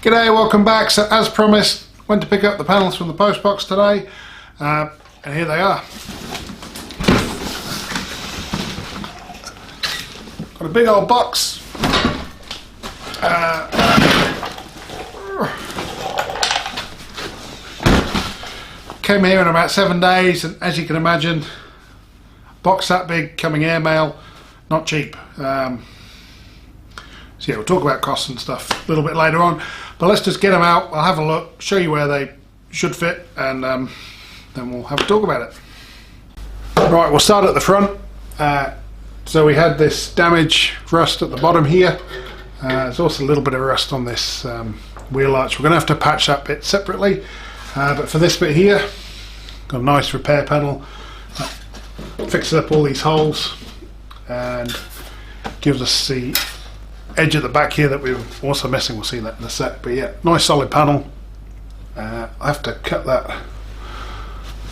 G'day, welcome back. So as promised, went to pick up the panels from the post box today, and here they are. Got a big old box. Came here in about 7 days, and as you can imagine, box that big coming airmail, not cheap. So yeah, we'll talk about costs and stuff a little bit later on, but let's just get them out. I'll have a look, show you where they should fit, and then we'll have a talk about it. Right, we'll start at the front. So we had this damage rust at the bottom here. There's also a little bit of rust on this wheel arch. We're going to have to patch that bit separately, but for this bit here, got a nice repair panel. Fixes up all these holes and gives us the edge at the back here that we were also missing. We'll see that in a sec, but yeah, nice solid panel. I have to cut that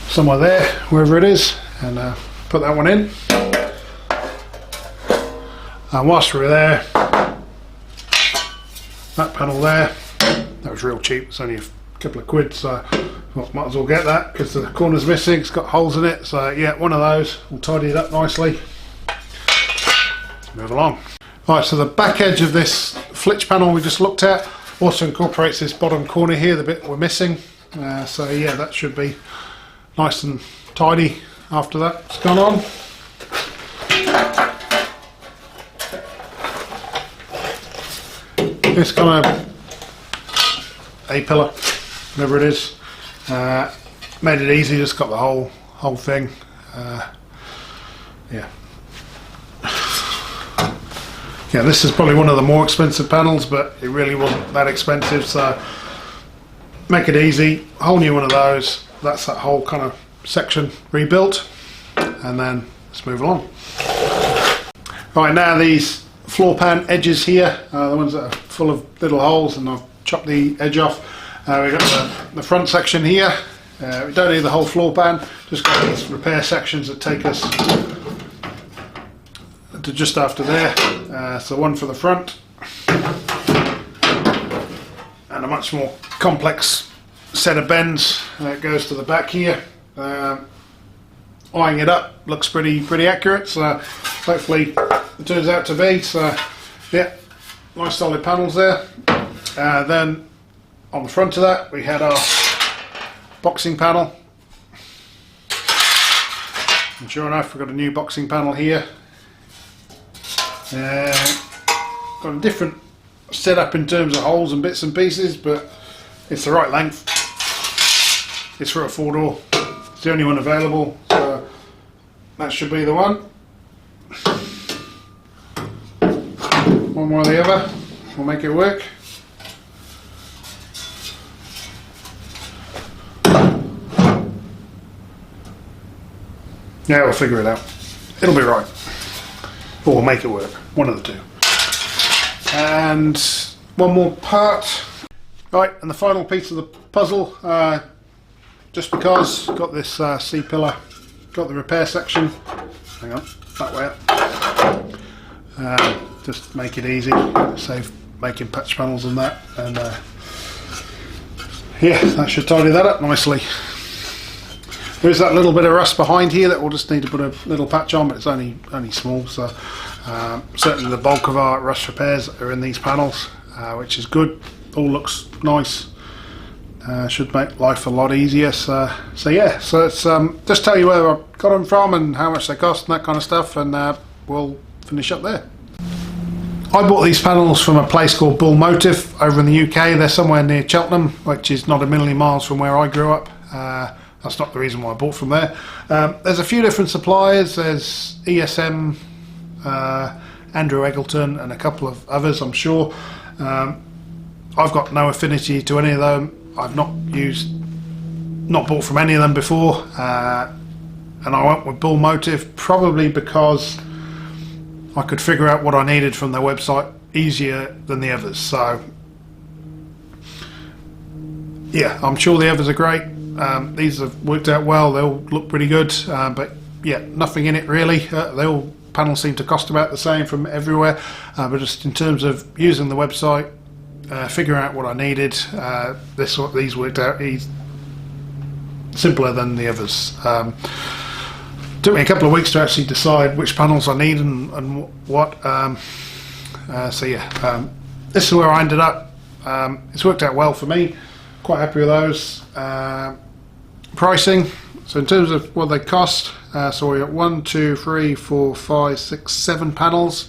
somewhere there, wherever it is, and put that one in. And whilst we're there, that panel there, that was real cheap. It's only a couple of quid, so well, might as well get that because the corner's missing. It's got holes in it, so yeah, one of those. We'll tidy it up nicely. Move along. Right, so the back edge of this flitch panel we just looked at also incorporates this bottom corner here, the bit we're missing. So yeah, that should be nice and tidy after that's gone on. This kind of A-pillar, whatever it is, made it easy. Just got the whole thing. Yeah, this is probably one of the more expensive panels, but it really wasn't that expensive, so make it easy. A whole new one of those. That's that whole kind of section rebuilt, and then let's move along. Right, now these floor pan edges here, the ones that are full of little holes, and I've chopped the edge off. We've got the front section here. We don't need the whole floor pan, just got these repair sections that take us to just after there. So one for the front, and a much more complex set of bends that goes to the back here. Eyeing it up looks pretty accurate, so hopefully it turns out to be. So yeah, nice solid panels there. Then on the front of that we had our boxing panel, and sure enough we've got a new boxing panel here. Got a different setup in terms of holes and bits and pieces, but it's the right length. It's for a 4-door. It's the only one available, so that should be the one. One way or the other, we'll make it work. Yeah, we'll figure it out. It'll be right. Or we'll make it work. One of the two. And one more part. Right, and the final piece of the puzzle, just because, got this C-pillar, got the repair section. Hang on, that way up. Just make it easy, save making patch panels and that. And yeah, that should tidy that up nicely. There's that little bit of rust behind here that we'll just need to put a little patch on, but it's only small, so certainly the bulk of our rust repairs are in these panels, which is good. All looks nice. Should make life a lot easier. So yeah, so it's just tell you where I got them from and how much they cost and that kind of stuff, and we'll finish up there. I bought these panels from a place called Bull Motif over in the UK. They're somewhere near Cheltenham, which is not a million miles from where I grew up. That's not the reason why I bought from there. There's a few different suppliers. There's ESM, Andrew Eggleton, and a couple of others, I'm sure. I've got no affinity to any of them. I've not bought from any of them before, and I went with Bull Motif probably because I could figure out what I needed from their website easier than the others. So yeah, I'm sure the others are great. These have worked out well. They all look pretty good, but yeah, nothing in it really. They all panels seem to cost about the same from everywhere, but just in terms of using the website, figuring out what I needed. These worked out simpler than the others. Took me a couple of weeks to actually decide which panels I need and what. So yeah, this is where I ended up. It's worked out well for me. Quite happy with those. Pricing. So in terms of what they cost, so we got 1, 2, 3, 4, 5, 6, 7 panels.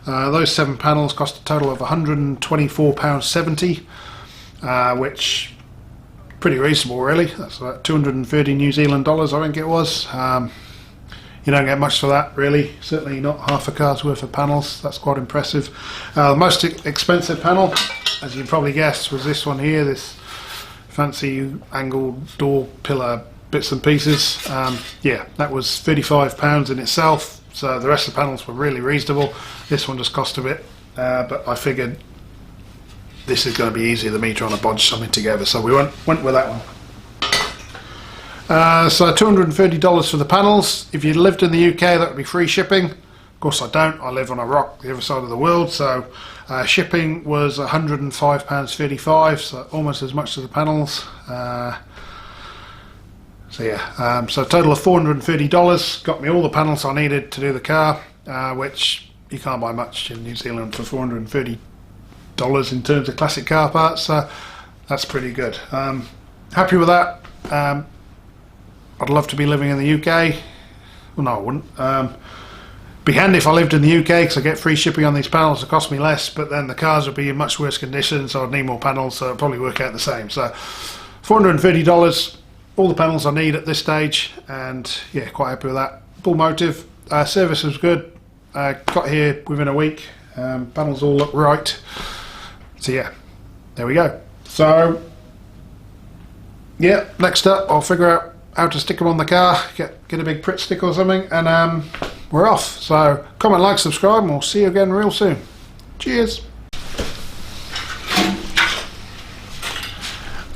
Those 7 panels cost a total of £124.70, which pretty reasonable really. That's about 230 New Zealand dollars, I think it was. You don't get much for that really, certainly not half a car's worth of panels. That's quite impressive. The most expensive panel, as you can probably guess, was this one here, this fancy angled door pillar bits and pieces. Yeah, that was £35 in itself, so the rest of the panels were really reasonable. This one just cost a bit, but I figured this is going to be easier than me trying to bodge something together, so we went with that one. So $230 for the panels. If you lived in the UK, that would be free shipping. Of course I don't, I live on a rock the other side of the world, so shipping was £105.35, so almost as much as the panels. So yeah, so a total of $430, got me all the panels I needed to do the car, which you can't buy much in New Zealand for $430 in terms of classic car parts, so that's pretty good. Happy with that. I'd love to be living in the UK. Well, no, I wouldn't. Be handy if I lived in the UK because I get free shipping on these panels. It cost me less, but then the cars would be in much worse condition, so I'd need more panels, so it'd probably work out the same. So $430, all the panels I need at this stage, and yeah, quite happy with that. Bull Motif, service was good. Got here within a week. Panels all look right. So yeah, there we go. So yeah, next up I'll figure out how to stick them on the car, get a big Pritt stick or something, and we're off. So comment, like, subscribe, and we'll see you again real soon. Cheers.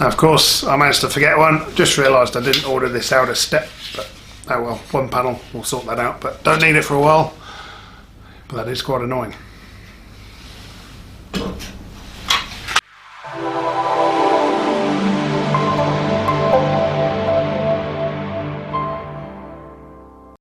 Now, of course, I managed to forget one. Just realised I didn't order this outer step, but oh well, one panel, we'll sort that out, but don't need it for a while. But that is quite annoying.